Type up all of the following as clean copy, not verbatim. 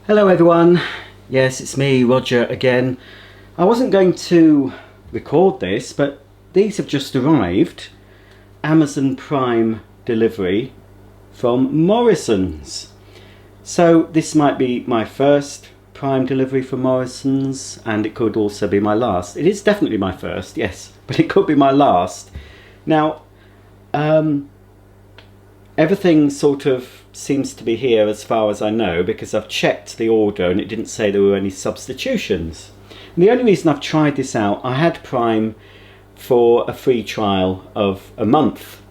Hello everyone, yes it's me Roger again. I wasn't going to record this but these have just arrived. Amazon Prime delivery from Morrisons. So this might be my first Prime delivery from Morrisons and it could also be my last. It is definitely my first, yes, but it could be my last. Now everything sort of seems to be here as far as I know because I've checked the order and it didn't say there were any substitutions. And the only reason I've tried this out, I had Prime for a free trial of a month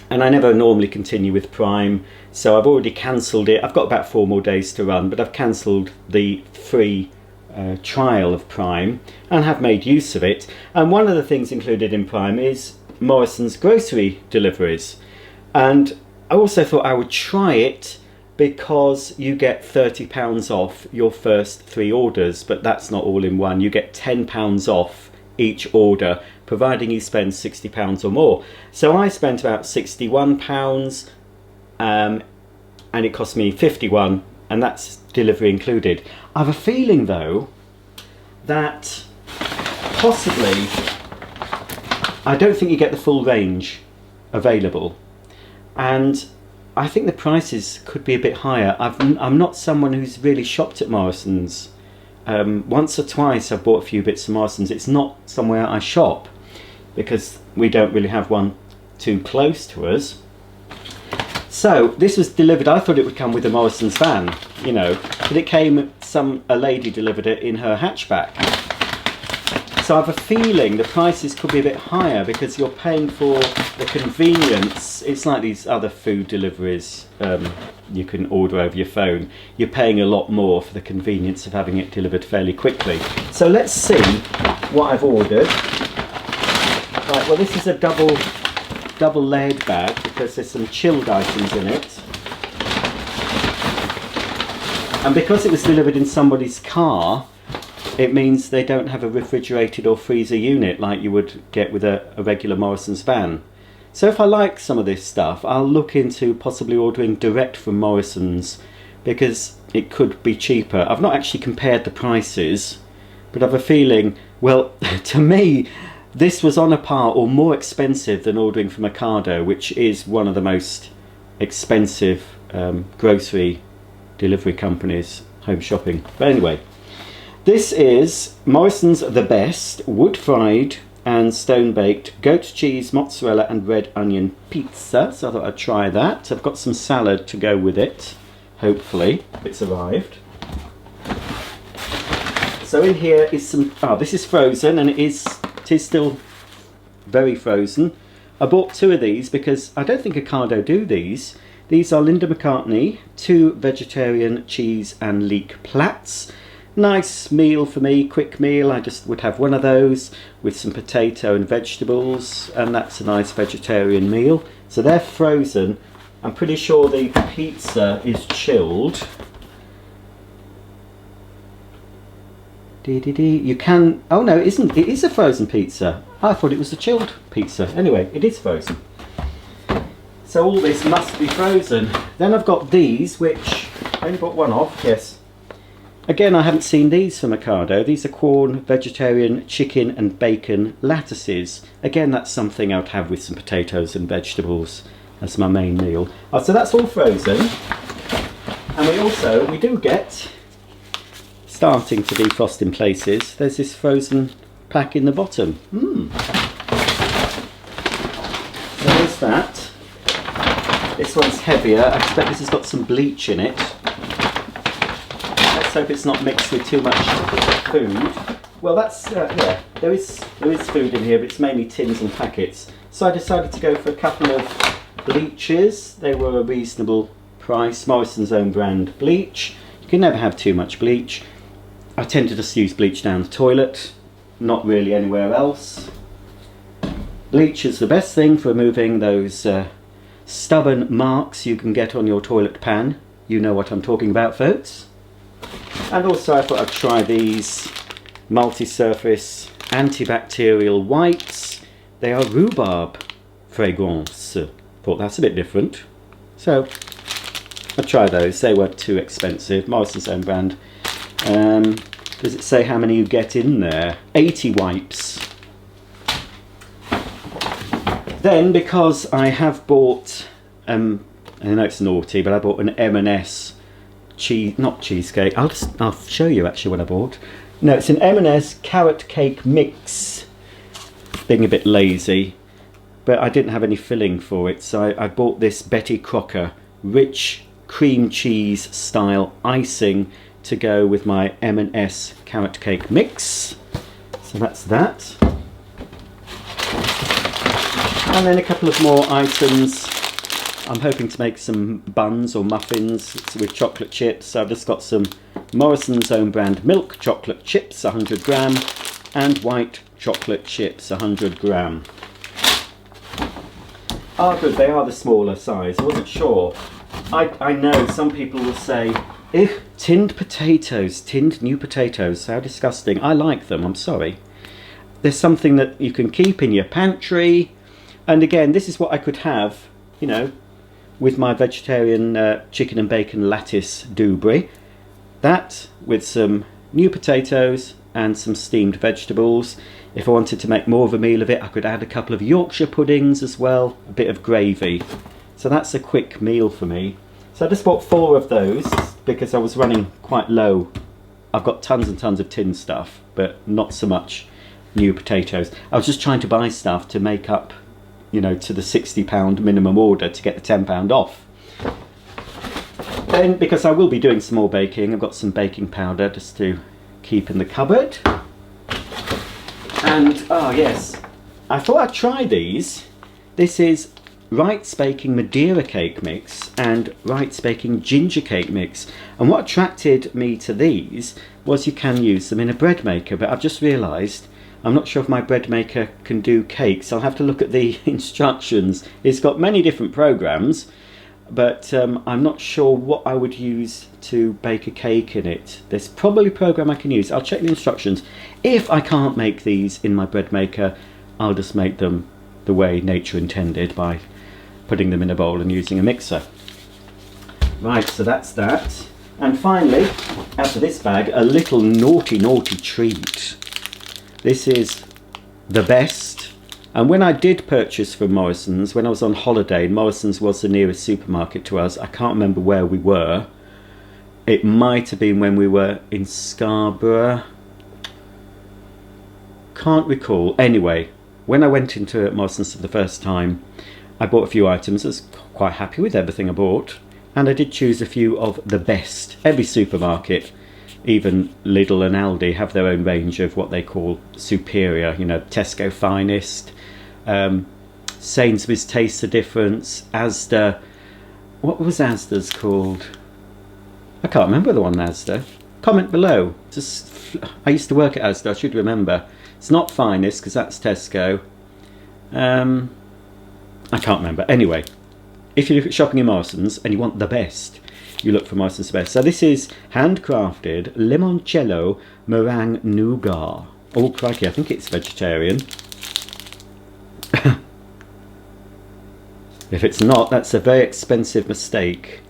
and I never normally continue with Prime, so I've already cancelled it. I've got about 4 more days to run, but I've cancelled the free trial of Prime and have made use of it. And one of the things included in Prime is Morrisons grocery deliveries, and I also thought I would try it because you get £30 off your first 3 orders, but that's not all in one. You get £10 off each order, providing you spend £60 or more. So I spent about £61 and it cost me £51, and that's delivery included. I have a feeling though that possibly I don't think you get the full range available. And I think the prices could be a bit higher. I'm not someone who's really shopped at Morrisons. Once or twice I've bought a few bits from Morrisons. It's not somewhere I shop because we don't really have one too close to us. So this was delivered. I thought it would come with a Morrisons van, you know, but it came, a lady delivered it in her hatchback. So I have a feeling the prices could be a bit higher because you're paying for the convenience. It's like these other food deliveries you can order over your phone. You're paying a lot more for the convenience of having it delivered fairly quickly. So let's see what I've ordered. Right, well this is a double layered bag because there's some chilled items in it. And because it was delivered in somebody's car, it means they don't have a refrigerated or freezer unit like you would get with a regular Morrisons van. So if I like some of this stuff, I'll look into possibly ordering direct from Morrisons because it could be cheaper. I've not actually compared the prices, but I have a feeling, well, to me, this was on a par or more expensive than ordering from Ocado, which is one of the most expensive grocery delivery companies, home shopping. But anyway, this is Morrisons The Best wood fried and stone baked goat cheese, mozzarella and red onion pizza. So I thought I'd try that. I've got some salad to go with it, hopefully. It's arrived. So in here is some, this is frozen and it is still very frozen. I bought 2 of these because I don't think Ocado do these. These are Linda McCartney 2 vegetarian cheese and leek plats. Nice meal for me, quick meal. I just would have one of those with some potato and vegetables, and that's a nice vegetarian meal. So they're frozen. I'm pretty sure the pizza is chilled. You can, oh no, it isn't. It is a frozen pizza. I thought it was a chilled pizza. Anyway, it is frozen. So all this must be frozen. Then I've got these, which I only bought one of, yes. Again, I haven't seen these from Ocado. These are Quorn vegetarian chicken and bacon lattices. Again, that's something I would have with some potatoes and vegetables as my main meal. So that's all frozen. And we do get, starting to defrost in places, there's this frozen pack in the bottom. So there's that. This one's heavier. I expect this has got some bleach in it. Let's hope it's not mixed with too much food. Well, that's yeah. There is food in here, but it's mainly tins and packets. So I decided to go for a couple of bleaches. They were a reasonable price. Morrisons' own brand bleach. You can never have too much bleach. I tend to just use bleach down the toilet, not really anywhere else. Bleach is the best thing for removing those stubborn marks you can get on your toilet pan. You know what I'm talking about, folks. And also I thought I'd try these multi-surface antibacterial wipes. They are rhubarb fragrance. Thought that's a bit different. So I'll try those. They weren't too expensive. Morrisons own brand. Does it say how many you get in there? 80 wipes. Then, because I have bought, I know it's naughty, but I bought an M&S cheese, not cheesecake. I'll show you actually what I bought. No, it's an M&S carrot cake mix. Being a bit lazy, but I didn't have any filling for it, so I bought this Betty Crocker rich cream cheese style icing to go with my M&S carrot cake mix. So that's that. And then a couple of more items. I'm hoping to make some buns or muffins with chocolate chips. So I've just got some Morrisons own brand milk chocolate chips, 100 gram, and white chocolate chips, 100 gram. Ah, good, they are the smaller size. I wasn't sure. I know some people will say, "Ew, tinned potatoes, tinned new potatoes, how disgusting." I like them, I'm sorry. There's something that you can keep in your pantry. And again, this is what I could have, you know, with my vegetarian chicken and bacon lattice doobry. That with some new potatoes and some steamed vegetables. If I wanted to make more of a meal of it, I could add a couple of Yorkshire puddings as well, a bit of gravy. So that's a quick meal for me. So I just bought 4 of those because I was running quite low. I've got tons and tons of tin stuff, but not so much new potatoes. I was just trying to buy stuff to make up, you know, to the £60 minimum order to get the £10 off. Then, because I will be doing some more baking, I've got some baking powder just to keep in the cupboard. And, oh yes, I thought I'd try these. This is Wright's Baking Madeira cake mix and Wright's Baking ginger cake mix. And what attracted me to these was you can use them in a bread maker, but I've just realised I'm not sure if my bread maker can do cakes. I'll have to look at the instructions. It's got many different programs, but I'm not sure what I would use to bake a cake in it. There's probably a program I can use. I'll check the instructions. If I can't make these in my bread maker, I'll just make them the way nature intended by putting them in a bowl and using a mixer. Right, so that's that. And finally, out of this bag, a little naughty treat. This is the best. And when I did purchase from Morrisons, when I was on holiday, Morrisons was the nearest supermarket to us. I can't remember where we were. It might have been when we were in Scarborough. Can't recall. Anyway, when I went into Morrisons for the first time, I bought a few items. I was quite happy with everything I bought. And I did choose a few of the best. Every supermarket, even Lidl and Aldi, have their own range of what they call superior. You know, Tesco Finest, Sainsbury's Taste the Difference, Asda. What was Asda's called? I can't remember the one Asda. Comment below. I used to work at Asda, I should remember. It's not Finest because that's Tesco. I can't remember. Anyway, if you're shopping in Morrisons and you want the best, you look for Morrisons best. So this is handcrafted limoncello meringue nougat. Oh crikey, I think it's vegetarian. If it's not, that's a very expensive mistake.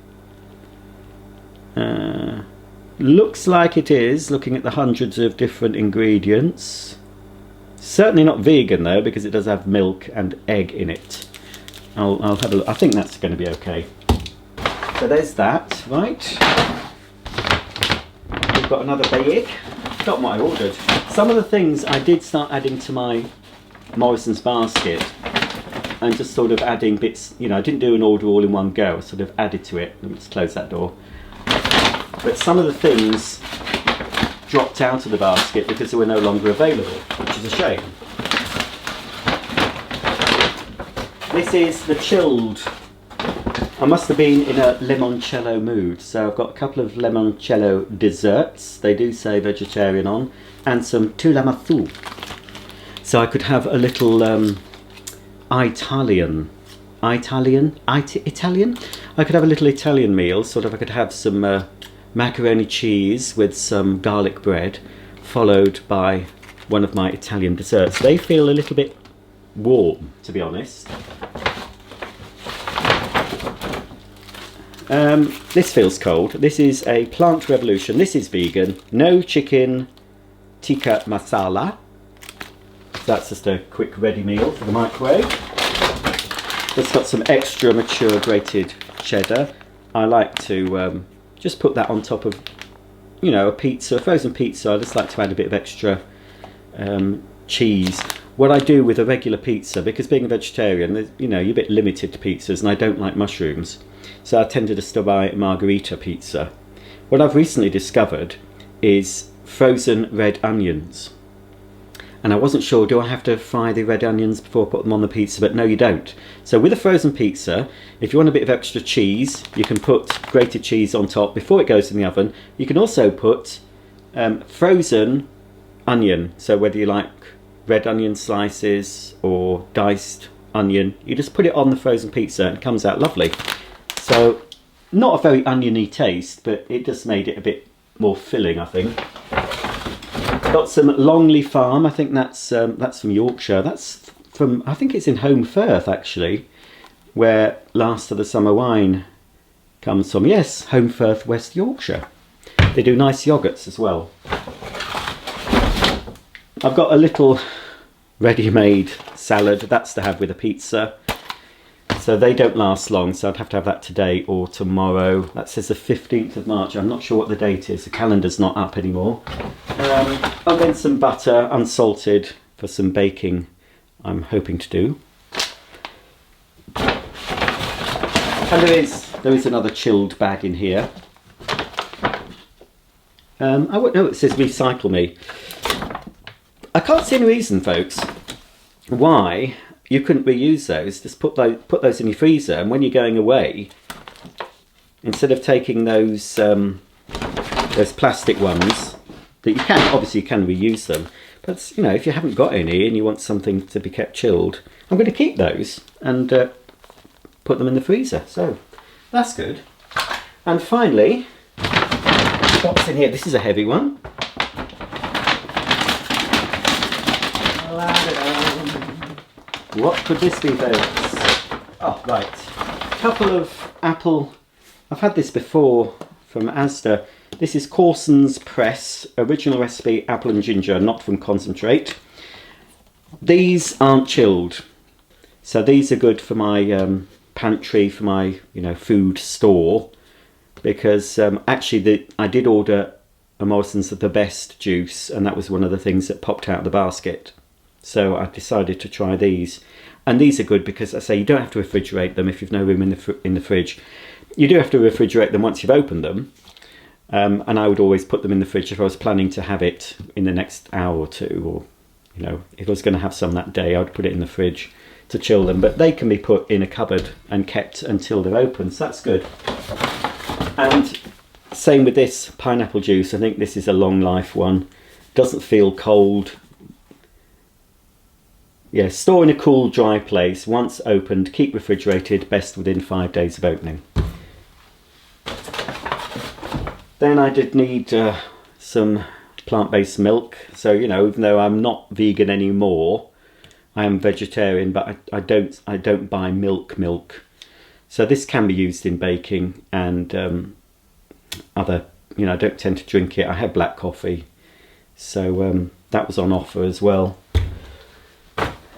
Looks like it is, looking at the hundreds of different ingredients. Certainly not vegan though, because it does have milk and egg in it. I'll have a look. I think that's going to be okay. So there's that, right? We've got another bag. Not what I ordered. Some of the things I did start adding to my Morrisons basket and just sort of adding bits, you know, I didn't do an order all in one go, I sort of added to it. Let me just close that door. But some of the things dropped out of the basket because they were no longer available, which is a shame. This is the chilled. I must have been in a limoncello mood, so I've got a couple of limoncello desserts. They do say vegetarian on, and some tiramisu. So I could have a little Italian. I could have a little Italian meal. Sort of. I could have some macaroni cheese with some garlic bread, followed by one of my Italian desserts. They feel a little bit warm, to be honest. This feels cold. This is a Plant Revolution. This is vegan. No chicken tikka masala. That's just a quick ready meal for the microwave. It's got some extra mature grated cheddar. I like to just put that on top of, you know, a pizza, a frozen pizza. I just like to add a bit of extra cheese. What I do with a regular pizza, because being a vegetarian, you know, you're a bit limited to pizzas, and I don't like mushrooms, so I tend to just buy a margherita pizza. What I've recently discovered is frozen red onions. And I wasn't sure, do I have to fry the red onions before I put them on the pizza? But no, you don't. So with a frozen pizza, if you want a bit of extra cheese, you can put grated cheese on top before it goes in the oven. You can also put frozen onion. So whether you like red onion slices or diced onion, you just put it on the frozen pizza and it comes out lovely. So not a very oniony taste, but it just made it a bit more filling, I think. Got some Longley Farm. I think that's from Yorkshire. That's from, I think it's in Home Firth actually, where Last of the Summer Wine comes from. Yes, Home Firth, West Yorkshire. They do nice yogurts as well. I've got a little ready-made salad. That's to have with a pizza. So they don't last long, so I'd have to have that today or tomorrow. That says the 15th of March. I'm not sure what the date is. The calendar's not up anymore. And then some butter, unsalted, for some baking I'm hoping to do. And there is another chilled bag in here. I won't know, it says recycle me. I can't see any reason, folks, why you couldn't reuse those. Just put those in your freezer, and when you're going away, instead of taking those plastic ones, that you can reuse them, but you know, if you haven't got any and you want something to be kept chilled, I'm going to keep those and put them in the freezer. So that's good. And finally, what's in here? This is a heavy one. What could this be, folks? Oh, right. A couple of apple. I've had this before from Asda. This is Corson's Press, original recipe, apple and ginger, not from concentrate. These aren't chilled, so these are good for my pantry, for my food store, because actually I did order a Morrisons of the best juice, and that was one of the things that popped out of the basket. So I decided to try these, and these are good because I say you don't have to refrigerate them if you've no room in the fridge. You do have to refrigerate them once you've opened them, and I would always put them in the fridge if I was planning to have it in the next hour or two, or if I was going to have some that day, I would put it in the fridge to chill them. But they can be put in a cupboard and kept until they're open, so that's good. And same with this pineapple juice. I think this is a long life one. Doesn't feel cold. Yeah, store in a cool, dry place. Once opened, keep refrigerated, best within 5 days of opening. Then I did need some plant-based milk. So, even though I'm not vegan anymore, I am vegetarian, but I don't buy milk. So this can be used in baking and other, I don't tend to drink it. I have black coffee. So that was on offer as well.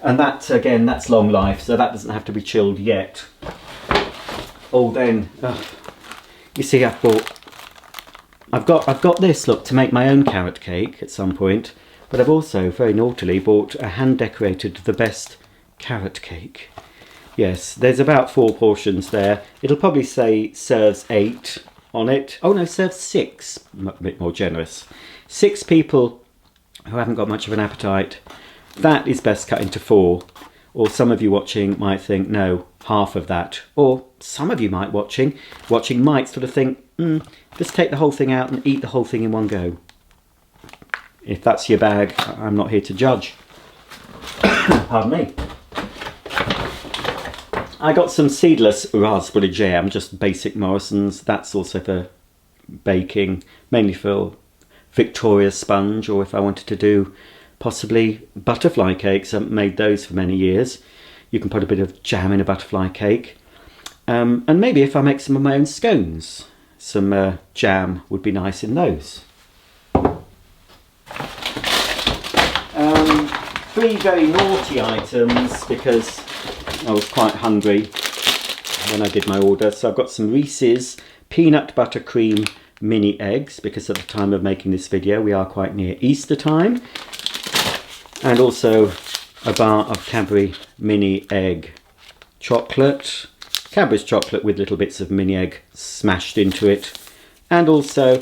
And that, again, that's long life, so that doesn't have to be chilled yet. Oh, then, you see, I've got this, look, to make my own carrot cake at some point, but I've also, very naughtily, bought a hand-decorated The Best carrot cake. Yes, there's about 4 portions there. It'll probably say serves 8 on it. Oh no, serves 6, a bit more generous. 6 people who haven't got much of an appetite. That is best cut into 4, or some of you watching might think, no, half of that. Or some of you watching might sort of think, just take the whole thing out and eat the whole thing in one go. If that's your bag, I'm not here to judge. Pardon me. I got some seedless raspberry jam, just basic Morrisons. That's also for baking, mainly for Victoria sponge, or if I wanted to do possibly butterfly cakes. I haven't made those for many years. You can put a bit of jam in a butterfly cake. And maybe if I make some of my own scones, some jam would be nice in those. Three very naughty items because I was quite hungry when I did my order. So I've got some Reese's peanut butter cream mini eggs, because at the time of making this video we are quite near Easter time, and also a bar of Cadbury mini egg chocolate, Cadbury's chocolate with little bits of mini egg smashed into it, and also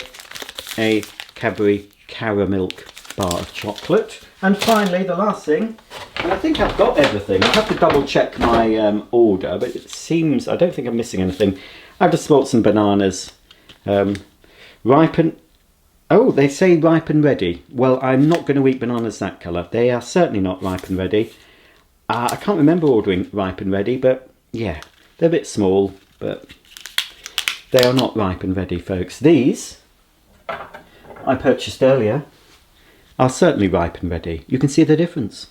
a Cadbury caramilk bar of chocolate. And finally, the last thing, and I think I've got everything. I have to double check my order, but it seems, I don't think I'm missing anything. I've just bought some bananas. Ripen, oh, they say ripe and ready. Well, I'm not going to eat bananas that colour. They are certainly not ripe and ready. I can't remember ordering ripe and ready, but yeah, they're a bit small, but they are not ripe and ready, folks. These I purchased earlier are certainly ripe and ready. You can see the difference.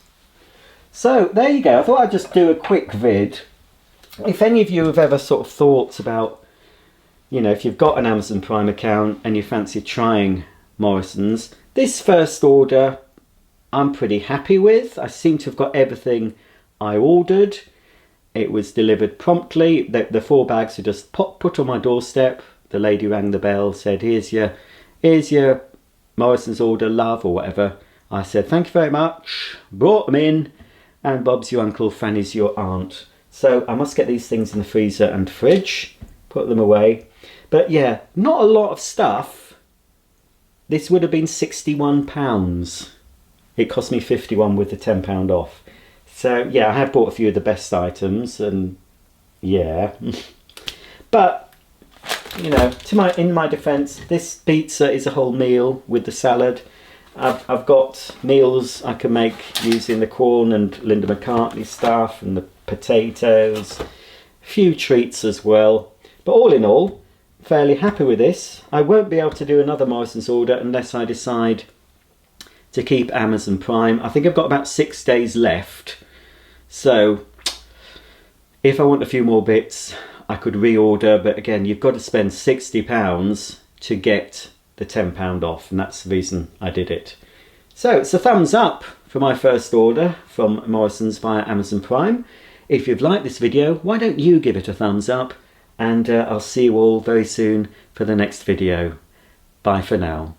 So there you go. I thought I'd just do a quick vid. If any of you have ever sort of thought about, you know, if you've got an Amazon Prime account and you fancy trying Morrisons, this first order I'm pretty happy with. I seem to have got everything I ordered. It was delivered promptly. The 4 bags were just put on my doorstep. The lady rang the bell, said, here's your Morrison's order, love, or whatever. I said, thank you very much, brought them in, and Bob's your uncle, Fanny's your aunt. So I must get these things in the freezer and fridge, put them away. But yeah, not a lot of stuff. This would have been £61. It cost me £51 with the £10 off. So yeah, I have bought a few of the best items, and yeah. But you know, in my defence, this pizza is a whole meal with the salad. I've got meals I can make using the corn and Linda McCartney stuff and the potatoes. A few treats as well. But all in all, fairly happy with this. I won't be able to do another Morrison's order unless I decide to keep Amazon Prime. I think I've got about 6 days left. So if I want a few more bits, I could reorder, but again, you've got to spend £60 to get the £10 off, and that's the reason I did it. So it's a thumbs up for my first order from Morrisons via Amazon Prime. If you've liked this video, why don't you give it a thumbs up, and I'll see you all very soon for the next video. Bye for now.